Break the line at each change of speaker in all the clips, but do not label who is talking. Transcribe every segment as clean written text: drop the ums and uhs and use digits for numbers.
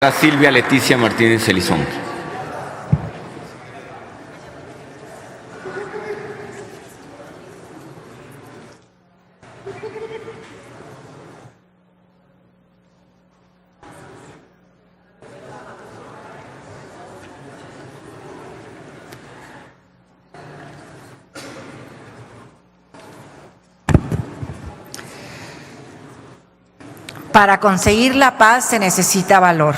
A Silvia Leticia Martínez Elizondo.
Para conseguir la paz se necesita valor,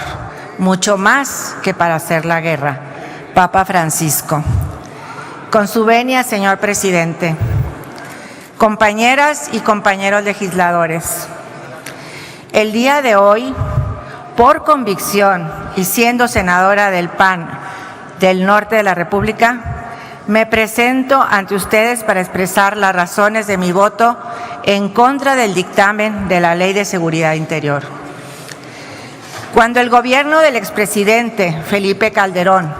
mucho más que para hacer la guerra. Papa Francisco. Con su venia, señor presidente, compañeras y compañeros legisladores, el día de hoy, por convicción y siendo senadora del PAN del norte de la República, me presento ante ustedes para expresar las razones de mi voto en contra del dictamen de la Ley de Seguridad Interior. Cuando el gobierno del expresidente Felipe Calderón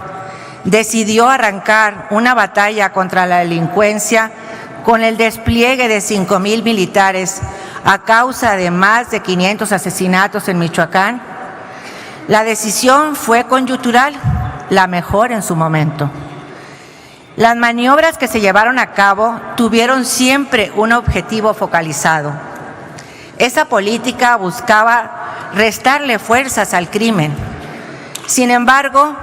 decidió arrancar una batalla contra la delincuencia con el despliegue de 5,000 militares a causa de más de 500 asesinatos en Michoacán, la decisión fue coyuntural, la mejor en su momento. Las maniobras que se llevaron a cabo tuvieron siempre un objetivo focalizado. Esa política buscaba restarle fuerzas al crimen. Sin embargo,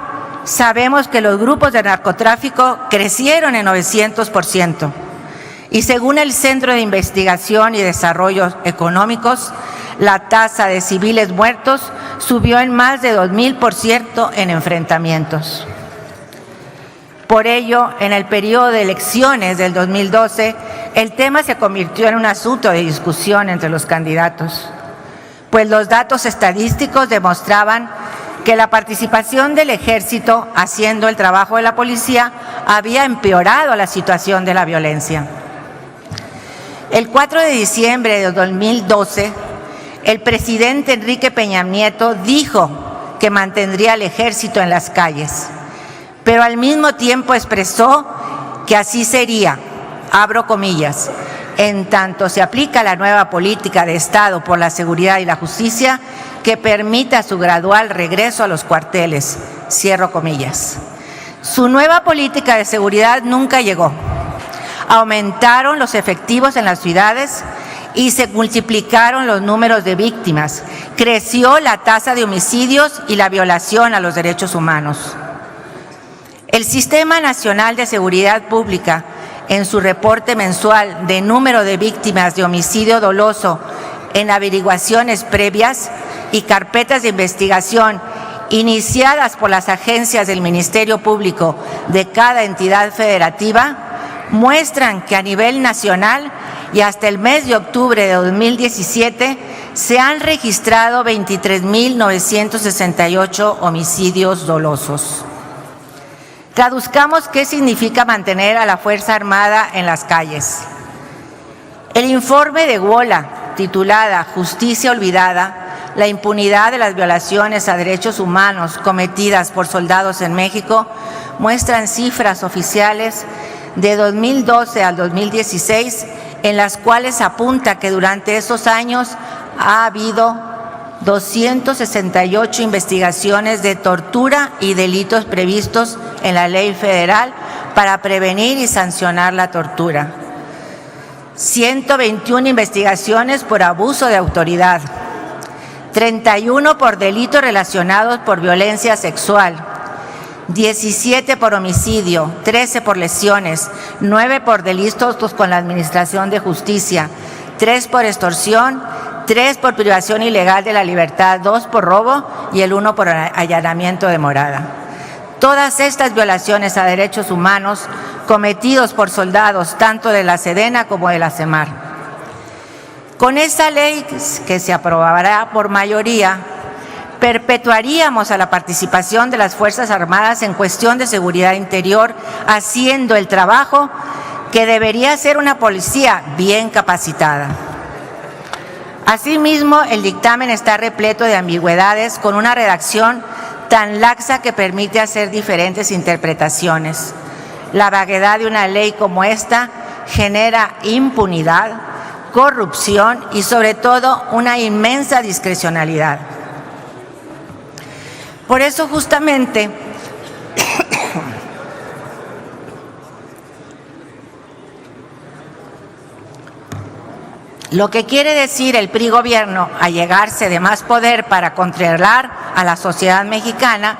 sabemos que los grupos de narcotráfico crecieron en 900%. Y según el Centro de Investigación y Desarrollo Económicos, la tasa de civiles muertos subió en más de 2,000% en enfrentamientos. Por ello, en el periodo de elecciones del 2012, el tema se convirtió en un asunto de discusión entre los candidatos, pues los datos estadísticos demostraban que la participación del Ejército haciendo el trabajo de la policía había empeorado la situación de la violencia. El 4 de diciembre de 2012, el presidente Enrique Peña Nieto dijo que mantendría al Ejército en las calles, pero al mismo tiempo expresó que así sería, abro comillas, en tanto se aplica la nueva política de Estado por la seguridad y la justicia que permita su gradual regreso a los cuarteles, cierro comillas. Su nueva política de seguridad nunca llegó. Aumentaron los efectivos en las ciudades y se multiplicaron los números de víctimas. Creció la tasa de homicidios y la violación a los derechos humanos. El Sistema Nacional de Seguridad Pública, en su reporte mensual de número de víctimas de homicidio doloso en averiguaciones previas y carpetas de investigación iniciadas por las agencias del Ministerio Público de cada entidad federativa, muestran que a nivel nacional y hasta el mes de octubre de 2017 se han registrado 23,968 homicidios dolosos. Traduzcamos qué significa mantener a la Fuerza Armada en las calles. El informe de Wola, titulada Justicia Olvidada, la impunidad de las violaciones a derechos humanos cometidas por soldados en México, muestran cifras oficiales de 2012 al 2016, en las cuales apunta que durante esos años ha habido 268 investigaciones de tortura y delitos previstos en la ley federal para prevenir y sancionar la tortura. 121 investigaciones por abuso de autoridad, 31 por delitos relacionados por violencia sexual, 17 por homicidio, 13 por lesiones, 9 por delitos con la administración de justicia, 3 por extorsión, 3 por privación ilegal de la libertad, 2 por robo y el 1 por allanamiento de morada. Todas estas violaciones a derechos humanos cometidos por soldados tanto de la Sedena como de la Semar. Con esta ley que se aprobará por mayoría, perpetuaríamos a la participación de las Fuerzas Armadas en cuestión de seguridad interior, haciendo el trabajo que debería hacer una policía bien capacitada. Asimismo, el dictamen está repleto de ambigüedades con una redacción tan laxa que permite hacer diferentes interpretaciones. La vaguedad de una ley como esta genera impunidad, corrupción y sobre todo una inmensa discrecionalidad. Por eso justamente lo que quiere decir el PRI gobierno a llegarse de más poder para controlar a la sociedad mexicana,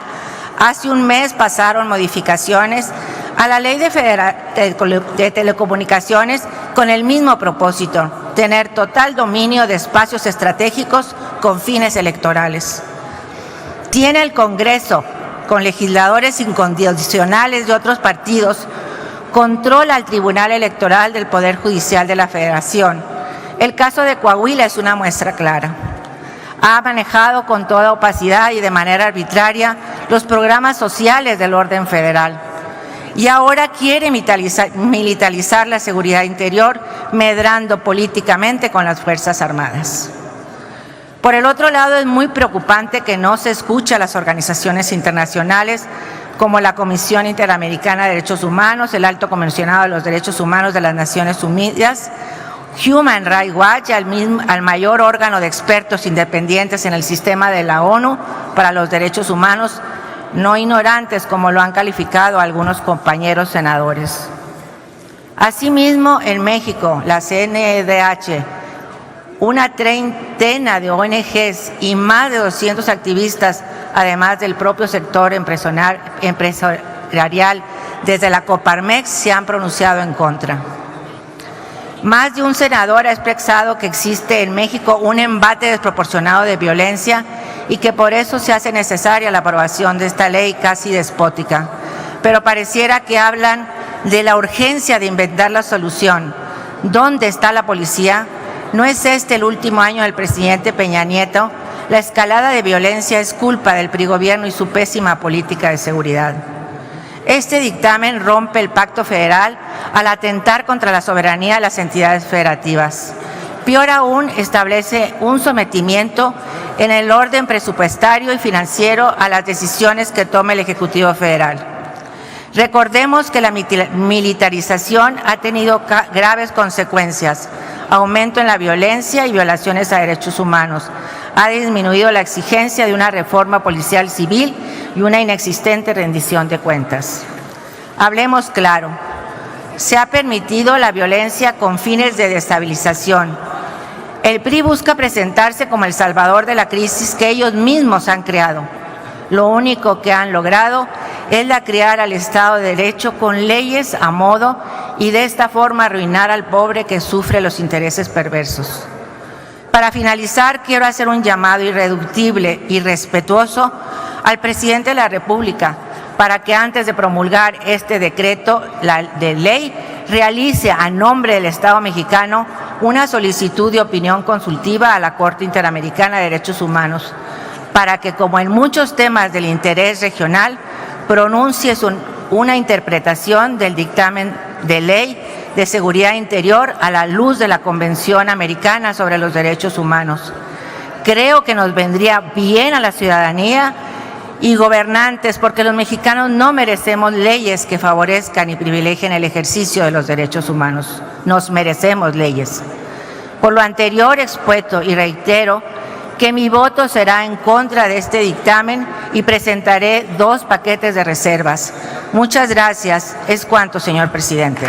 hace un mes pasaron modificaciones a la Ley de Telecomunicaciones con el mismo propósito, tener total dominio de espacios estratégicos con fines electorales. Tiene el Congreso, con legisladores incondicionales de otros partidos, controla al Tribunal Electoral del Poder Judicial de la Federación. El caso de Coahuila es una muestra clara. Ha manejado con toda opacidad y de manera arbitraria los programas sociales del orden federal. Y ahora quiere militarizar la seguridad interior, medrando políticamente con las Fuerzas Armadas. Por el otro lado, es muy preocupante que no se escuche a las organizaciones internacionales como la Comisión Interamericana de Derechos Humanos, el Alto Comisionado de los Derechos Humanos de las Naciones Unidas, Human Rights Watch, al mayor órgano de expertos independientes en el sistema de la ONU para los derechos humanos, no ignorantes como lo han calificado algunos compañeros senadores. Asimismo, en México, la CNDH, una treintena de ONGs y más de 200 activistas, además del propio sector empresarial, desde la Coparmex, se han pronunciado en contra. Más de un senador ha expresado que existe en México un embate desproporcionado de violencia y que por eso se hace necesaria la aprobación de esta ley casi despótica. Pero pareciera que hablan de la urgencia de inventar la solución. ¿Dónde está la policía? ¿No es este el último año del presidente Peña Nieto? La escalada de violencia es culpa del PRI gobierno y su pésima política de seguridad. Este dictamen rompe el pacto federal al atentar contra la soberanía de las entidades federativas. Peor aún, establece un sometimiento en el orden presupuestario y financiero a las decisiones que tome el Ejecutivo Federal. Recordemos que la militarización ha tenido graves consecuencias: aumento en la violencia y violaciones a derechos humanos. Ha disminuido la exigencia de una reforma policial civil y una inexistente rendición de cuentas. Hablemos claro, se ha permitido la violencia con fines de desestabilización. El PRI busca presentarse como el salvador de la crisis que ellos mismos han creado. Lo único que han logrado es la criar al Estado de Derecho con leyes a modo y de esta forma arruinar al pobre que sufre los intereses perversos. Para finalizar, quiero hacer un llamado irreductible y respetuoso al presidente de la República para que antes de promulgar este decreto de ley realice a nombre del Estado mexicano una solicitud de opinión consultiva a la Corte Interamericana de Derechos Humanos para que, como en muchos temas del interés regional, pronuncie una interpretación del dictamen de ley de seguridad interior a la luz de la Convención Americana sobre los Derechos Humanos. Creo que nos vendría bien a la ciudadanía y gobernantes, porque los mexicanos no merecemos leyes que favorezcan y privilegien el ejercicio de los derechos humanos. Nos merecemos leyes. Por lo anterior expuesto, y reitero que mi voto será en contra de este dictamen y presentaré 2 paquetes de reservas. Muchas gracias. Es cuanto, señor presidente.